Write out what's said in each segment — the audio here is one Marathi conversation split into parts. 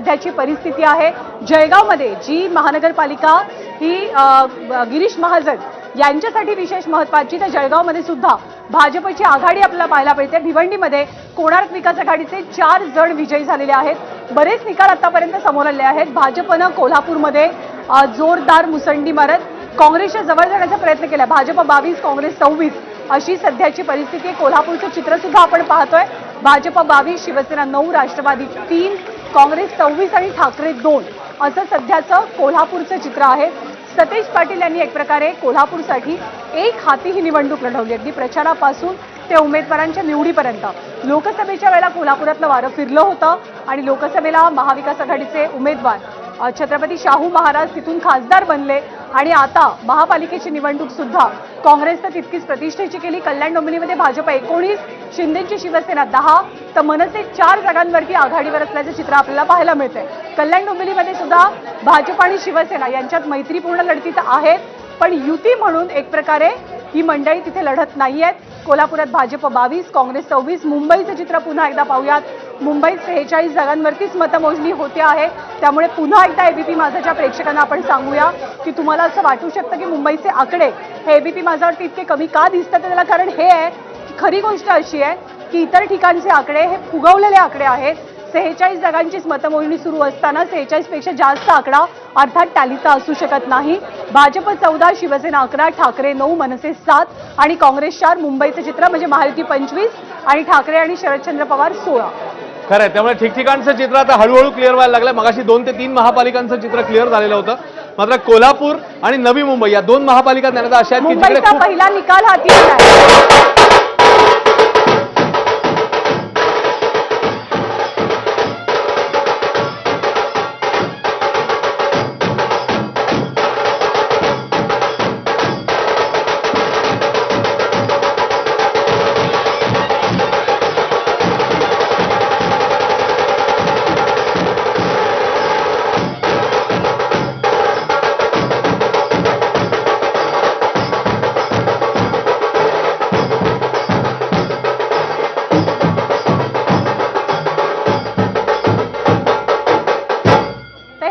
सध्याची परिस्थिती आहे। जळगावमध्ये जी महानगरपालिका ही गिरीश महाजन यांच्यासाठी विशेष महत्त्वाची, तर जळगावमध्ये सुद्धा भाजपची आघाडी आपल्याला पाहायला मिळते। भिवंडीमध्ये कोणार्क विकास आघाडीचे 4 जण विजयी झालेले आहेत। बरेच निकाल आतापर्यंत समोर आले आहेत। भाजपनं कोल्हापूरमध्ये जोरदार मुसंडी मारत काँग्रेसच्या जवळ जाण्याचा प्रयत्न केला। भाजप 22 काँग्रेस 26 अशी सध्याची परिस्थिती आहे। कोल्हापूरचं चित्र सुद्धा आपण पाहतोय। भाजप 22, शिवसेना 9, राष्ट्रवादी 3, काँग्रेस 24 आणि ठाकरे 2 असं सध्याचं कोल्हापूरचं चित्र आहे। सतेज पाटील यांनी एक प्रकारे कोल्हापूरसाठी एक हाती ही निवडणूक लढवली। अगदी प्रचारापासून ते उमेदवारांच्या निवडीपर्यंत लोकसभेच्या वेळेला कोल्हापुरातलं वारं फिरलं होतं आणि लोकसभेला महाविकास आघाडीचे उमेदवार छत्रपती शाहू महाराज तिथून खासदार बनले आणि आता महापालिकेची निवडणूक सुद्धा काँग्रेसनं तितकीच प्रतिष्ठेची केली। कल्याण डोंबिवलीमध्ये भाजप 19, शिंदेची शिवसेना 10, तर मनसे 4 जागांवरती आघाडीवर असल्याचं चित्र आपल्याला पाहायला मिळतंय। कल्याण डोंबिवलीमध्ये सुद्धा भाजप आणि शिवसेना यांच्यात मैत्रीपूर्ण लढती आहेत, पण युती म्हणून एक प्रकारे ही मंडळी तिथे लढत नाहीयेत। कोल्हापुरात भाजप 22, काँग्रेस 26, मुंबईचं चित्र पुन्हा एकदा पाहूयात। मुंबईत 46 जागांवरतीच मतमोजणी होते आहे। त्यामुळे पुन्हा एकदा एबीपी माझाच्या प्रेक्षकांना आपण सांगूया की तुम्हाला असं वाटू शकतं की मुंबईचे आकडे हे एबीपी माझावरती इतके कमी का दिसतात, त्याला कारण हे आहे की खरी गोष्ट अशी आहे की इतर ठिकाणचे आकडे हे फुगवलेले आकडे आहेत। 46 जागांचीच मतमोजणी सुरू असताना 46 पेक्षा जास्त आकडा अर्थात टॅलीचा असू शकत नाही। भाजप 14, शिवसेना 11, ठाकरे 9, मनसे 7 आणि काँग्रेस 4। मुंबईचं चित्र म्हणजे महायुती 25 आणि ठाकरे आणि शरदचंद्र पवार 16। खरं, त्यामुळे ठिकठिकाणचं चित्र आता हळूहळू क्लिअर व्हायला लागलं। मगाशी 2 ते 3 महापालिकांचं चित्र क्लिअर झालेलं होतं, मात्र कोल्हापूर आणि नवी मुंबई या 2 महापालिका अशा आहेत की जिकडे पहिला निकाल हाती आला।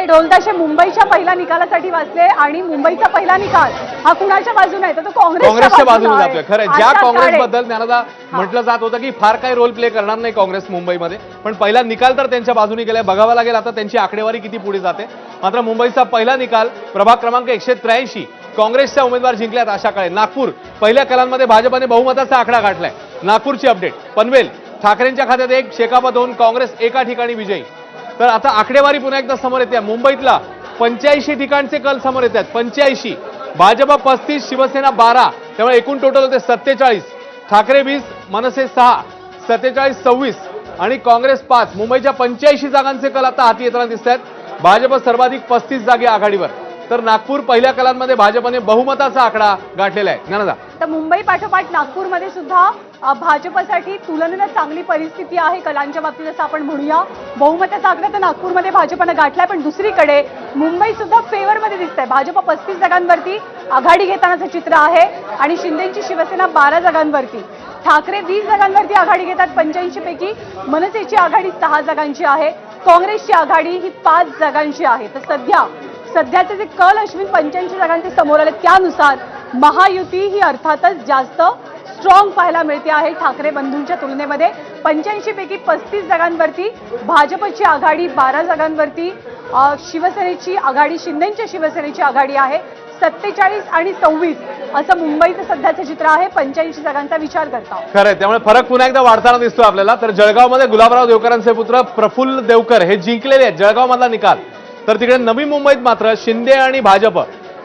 ढोलताशे मुंबईच्या पहिल्या निकालासाठी वाचले आणि मुंबईचा पहिला निकाल हा कुणाच्या बाजूने आहे, तर तो काँग्रेसच्या बाजूने जातोय। खरं, ज्या काँग्रेसबद्दल ज्ञानदा म्हटलं जात होतं की फार काही रोल प्ले करणार नाही काँग्रेस मुंबईमध्ये, पण पहिला निकाल तर त्यांच्या बाजूने गेलाय। बघावं लागेल आता त्यांची आकडेवारी किती पुढे जाते। मात्र मुंबईचा पहिला निकाल प्रभाग क्रमांक 183 काँग्रेसच्या उमेदवार जिंकल्यात आशा काळे। नागपूर पहिल्या कलांमध्ये भाजपने बहुमताचा आकडा गाठलाय। नागपूरची अपडेट, पनवेल ठाकरेंच्या खात्यात 1, शेकापा 2, काँग्रेस एका ठिकाणी विजयी। तर आता आकडेवारी पुन्हा एकदा समोर येते। मुंबईतला 85 ठिकाणचे कल समोर येतात। 85, भाजप 35, शिवसेना 12, त्यामुळे एकूण टोटल होते 47। ठाकरे 20, मनसे 6, 47 26 आणि काँग्रेस 5। मुंबईच्या 85 जागांचे कल आता हाती येताना दिसत आहेत। भाजप सर्वाधिक 35 जागी आघाडीवर, तर नागपूर पहिल्या कलांमध्ये भाजपने बहुमताचा आकडा गाठलेला आहे। ज्ञानदा, तर मुंबई पाठोपाठ नागपूरमध्ये सुद्धा भाजपसाठी तुलनेने चांगली परिस्थिती आहे कलांच्या बाबतीत असं आपण म्हणूया। बहुमताचा आकडा तर नागपूरमध्ये भाजपने गाठलाय, पण दुसरीकडे मुंबई सुद्धा फेवरमध्ये दिसतंय। भाजप 35 जागांवरती आघाडी घेतानाचं चित्र आहे आणि शिंदेची शिवसेना 12 जागांवरती, ठाकरे 20 जागांवरती आघाडी घेतात 85 पैकी। मनसेची आघाडी 6 जागांची आहे, काँग्रेसची आघाडी ही 5 जागांची आहे। तर सध्याचे जे कल अश्विन 85 जागांचे समोर आले त्यानुसार महायुती ही अर्थातच जास्त स्ट्रॉंग पाहायला मिळते आहे ठाकरे बंधूंच्या तुलनेमध्ये। 85 पैकी 35 जागांवरती भाजपची आघाडी, 12 जागांवरती शिवसेनेची आघाडी, शिंदेच्या शिवसेनेची आघाडी आहे। 47 आणि 26 असं मुंबईचं सध्याचं चित्र आहे 85 जागांचा विचार करता। खरं, त्यामुळे फरक पुन्हा एकदा वाढताना दिसतो आपल्याला। तर जळगावमध्ये गुलाबराव देवकरांचे पुत्र प्रफुल्ल देवकर हे जिंकलेले आहेत जळगाव मधला निकाल। तर तिकडे नवी मुंबईत मात्र शिंदे आणि भाजप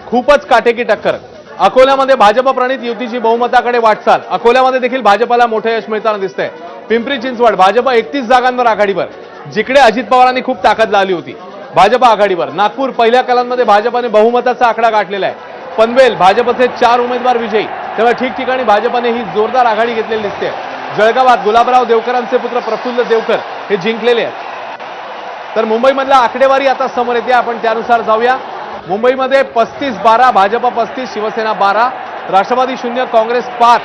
खूपच काटेकी टक्कर। अकोल्यामध्ये भाजप प्रणित युतीची बहुमताकडे वाटचाल। अकोल्यामध्ये देखील भाजपला मोठं यश मिळताना दिसतंय। पिंपरी चिंचवड भाजप 31 जागांवर आघाडीवर, जिकडे अजित पवारांनी खूप ताकद लावली होती भाजप आघाडीवर। नागपूर पहिल्या कलांमध्ये भाजपने बहुमताचा आकडा गाठलेला आहे। पनवेल भाजपचे 4 उमेदवार विजयी, त्यामुळे ठिकठिकाणी भाजपने ही जोरदार आघाडी घेतलेली दिसते। जळगावात गुलाबराव देवकरांचे पुत्र प्रफुल्ल देवकर हे जिंकलेले आहेत। तर मुंबईमधला आकडेवारी आता समोर येते, आपण त्यानुसार जाऊया। मुंबईमध्ये 35-12, भाजप 35, शिवसेना 12, राष्ट्रवादी 0, काँग्रेस 5,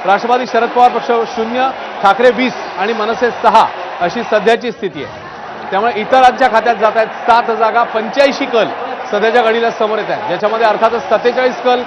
राष्ट्रवादी शरद पवार पक्ष 0, ठाकरे 20 आणि मनसे 6 अशी सध्याची स्थिती आहे। त्यामुळे इतरांच्या खात्यात जात आहेत 7 जागा, 85 कल सध्याच्या घडीला समोर येत आहेत, ज्याच्यामध्ये अर्थातच 47 कल